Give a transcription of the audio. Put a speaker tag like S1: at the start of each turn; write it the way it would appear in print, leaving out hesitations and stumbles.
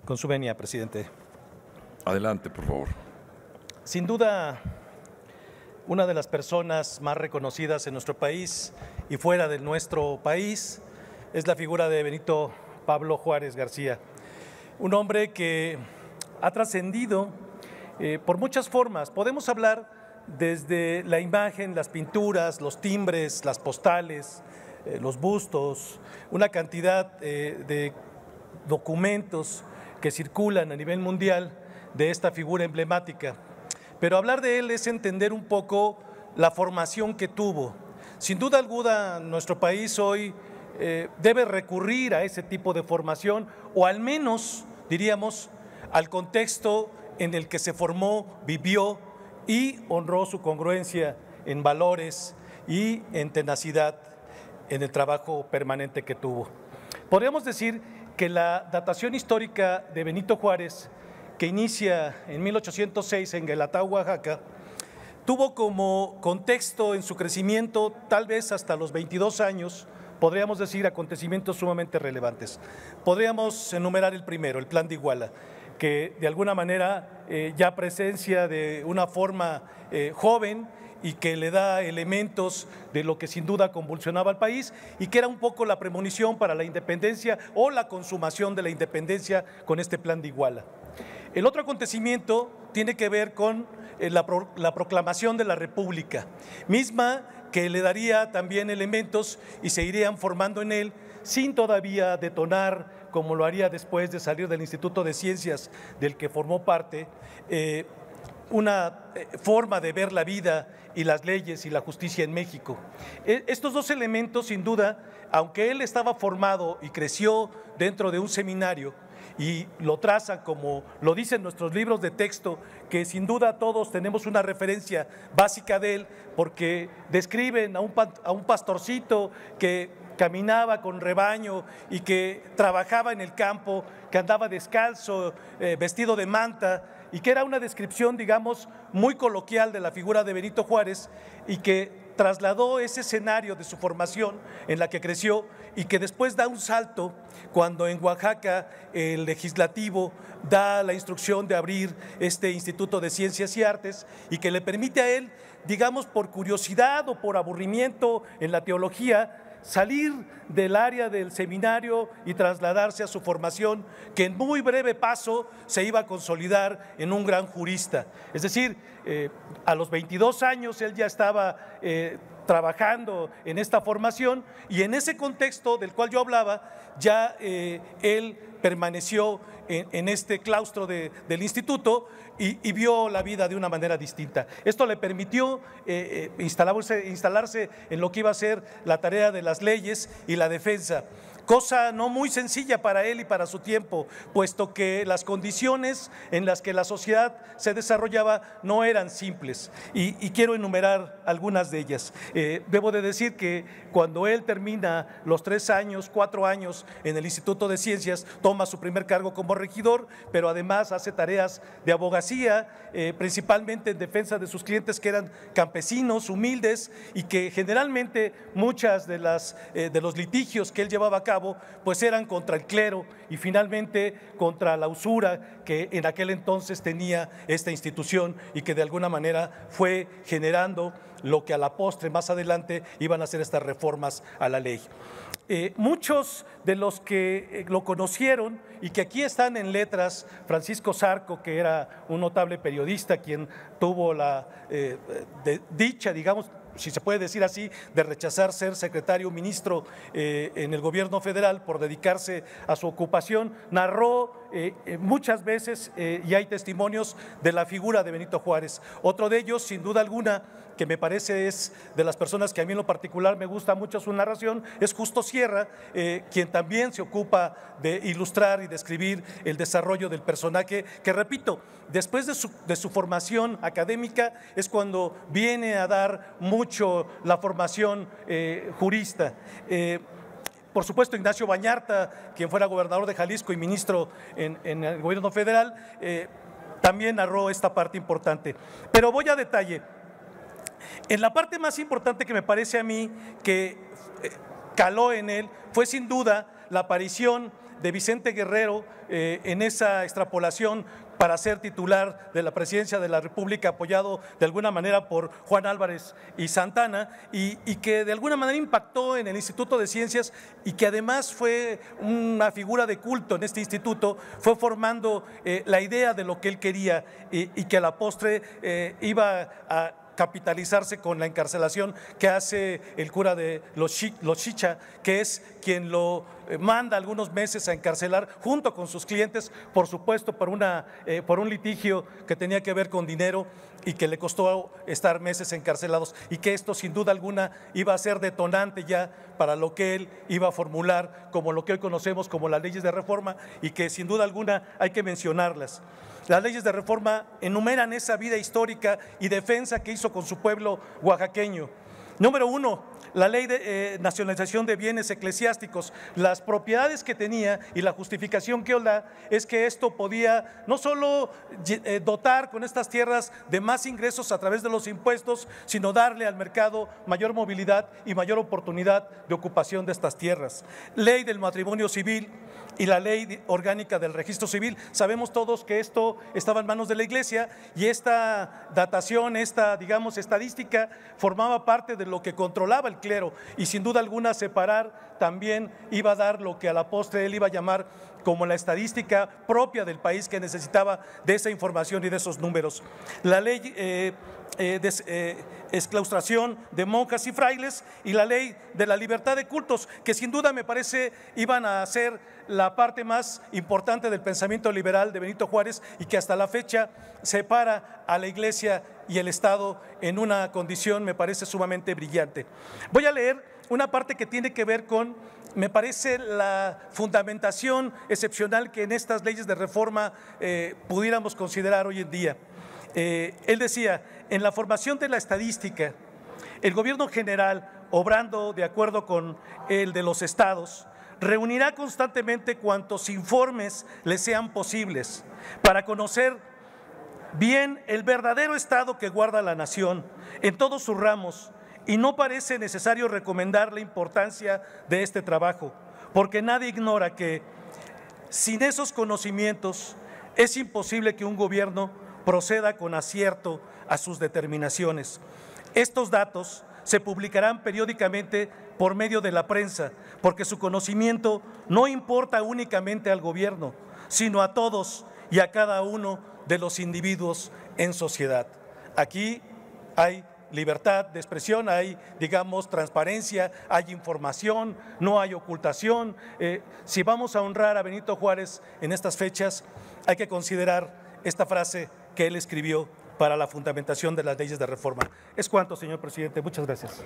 S1: Con su venia, presidente.
S2: Adelante, por favor.
S1: Sin duda, una de las personas más reconocidas en nuestro país y fuera de nuestro país es la figura de Benito Pablo Juárez García, un hombre que ha trascendido por muchas formas. Podemos hablar desde la imagen, las pinturas, los timbres, las postales, los bustos, una cantidad de documentos que circulan a nivel mundial de esta figura emblemática. Pero hablar de él es entender un poco la formación que tuvo. Sin duda alguna, nuestro país hoy debe recurrir a ese tipo de formación, o al menos, diríamos, al contexto en el que se formó, vivió y honró su congruencia en valores y en tenacidad en el trabajo permanente que tuvo. Podríamos decir que la datación histórica de Benito Juárez, que inicia en 1806 en Guelatao, Oaxaca, tuvo como contexto en su crecimiento, tal vez hasta los 22 años, podríamos decir acontecimientos sumamente relevantes. Podríamos enumerar el primero, el Plan de Iguala, que de alguna manera ya presencia de una forma joven y que le da elementos de lo que sin duda convulsionaba al país y que era un poco la premonición para la independencia o la consumación de la independencia con este Plan de Iguala. El otro acontecimiento tiene que ver con la proclamación de la República, misma que le daría también elementos y se irían formando en él sin todavía detonar, como lo haría después de salir del Instituto de Ciencias del que formó parte, una forma de ver la vida y las leyes y la justicia en México. Estos dos elementos, sin duda, aunque él estaba formado y creció dentro de un seminario, y lo traza como lo dicen nuestros libros de texto, que sin duda todos tenemos una referencia básica de él, porque describen a un pastorcito que caminaba con rebaño y que trabajaba en el campo, que andaba descalzo, vestido de manta, y que era una descripción, digamos, muy coloquial de la figura de Benito Juárez y que trasladó ese escenario de su formación en la que creció y que después da un salto cuando en Oaxaca el legislativo da la instrucción de abrir este Instituto de Ciencias y Artes y que le permite a él, digamos, por curiosidad o por aburrimiento en la teología, salir del área del seminario y trasladarse a su formación, que en muy breve paso se iba a consolidar en un gran jurista. Es decir, a los 22 años él ya estaba trabajando en esta formación y en ese contexto del cual yo hablaba, ya él permaneció en este claustro del instituto y vio la vida de una manera distinta. Esto le permitió instalarse en lo que iba a ser la tarea de las leyes y la defensa, cosa no muy sencilla para él y para su tiempo, puesto que las condiciones en las que la sociedad se desarrollaba no eran simples, y quiero enumerar algunas de ellas. Debo de decir que cuando él termina los 3 años, 4 años en el Instituto de Ciencias, toma su primer cargo como regidor, pero además hace tareas de abogacía, principalmente en defensa de sus clientes que eran campesinos, humildes, y que generalmente muchas de los litigios que él llevaba a cabo pues eran contra el clero y finalmente contra la usura que en aquel entonces tenía esta institución y que de alguna manera fue generando lo que a la postre más adelante iban a ser estas reformas a la ley. Muchos de los que lo conocieron y que aquí están en letras, Francisco Zarco, que era un notable periodista, quien tuvo la dicha, digamos, si se puede decir así, de rechazar ser secretario ministro en el gobierno federal por dedicarse a su ocupación, narró muchas veces y hay testimonios de la figura de Benito Juárez. Otro de ellos, sin duda alguna, que me parece es de las personas que a mí en lo particular me gusta mucho su narración, es Justo Sierra, quien también se ocupa de ilustrar y describir el desarrollo del personaje, que repito, después de su formación académica es cuando viene a dar mucho la formación jurista. Por supuesto, Ignacio Bañarta, quien fuera gobernador de Jalisco y ministro en el gobierno federal, también narró esta parte importante. Pero voy a detalle. En la parte más importante que me parece a mí que caló en él fue sin duda la aparición de Vicente Guerrero en esa extrapolación para ser titular de la presidencia de la República, apoyado de alguna manera por Juan Álvarez y Santana, y que de alguna manera impactó en el Instituto de Ciencias y que además fue una figura de culto en este instituto, fue formando la idea de lo que él quería y que a la postre iba a capitalizarse con la encarcelación que hace el cura de Los Chicha, que es quien lo manda algunos meses a encarcelar junto con sus clientes, por supuesto por un litigio que tenía que ver con dinero y que le costó estar meses encarcelados, y que esto sin duda alguna iba a ser detonante ya para lo que él iba a formular como lo que hoy conocemos como las leyes de reforma, y que sin duda alguna hay que mencionarlas. Las leyes de reforma enumeran esa vida histórica y defensa que hizo con su pueblo oaxaqueño. Número 1, la ley de nacionalización de bienes eclesiásticos. Las propiedades que tenía y la justificación que él da es que esto podía no solo dotar con estas tierras de más ingresos a través de los impuestos, sino darle al mercado mayor movilidad y mayor oportunidad de ocupación de estas tierras. Ley del matrimonio civil y la ley orgánica del registro civil. Sabemos todos que esto estaba en manos de la Iglesia, y esta datación, esta, digamos, estadística formaba parte de lo que controlaba el clero, y sin duda alguna separar también iba a dar lo que a la postre él iba a llamar como la estadística propia del país, que necesitaba de esa información y de esos números. La ley de exclaustración de monjas y frailes, y la ley de la libertad de cultos, que sin duda me parece iban a ser la parte más importante del pensamiento liberal de Benito Juárez, y que hasta la fecha separa a la Iglesia y el Estado en una condición, me parece, sumamente brillante. Voy a leer una parte que tiene que ver con, me parece, la fundamentación excepcional que en estas leyes de reforma pudiéramos considerar hoy en día. Él decía: en la formación de la estadística, el gobierno general, obrando de acuerdo con el de los estados, reunirá constantemente cuantos informes le sean posibles para conocer bien el verdadero estado que guarda la nación en todos sus ramos, y no parece necesario recomendar la importancia de este trabajo, porque nadie ignora que sin esos conocimientos es imposible que un gobierno proceda con acierto a sus determinaciones. Estos datos se publicarán periódicamente por medio de la prensa, porque su conocimiento no importa únicamente al gobierno, sino a todos y a cada uno de los individuos en sociedad. Aquí hay libertad de expresión, hay, digamos, transparencia, hay información, no hay ocultación. Si vamos a honrar a Benito Juárez en estas fechas, hay que considerar esta frase que él escribió para la fundamentación de las leyes de reforma. Es cuanto, señor presidente. Muchas gracias.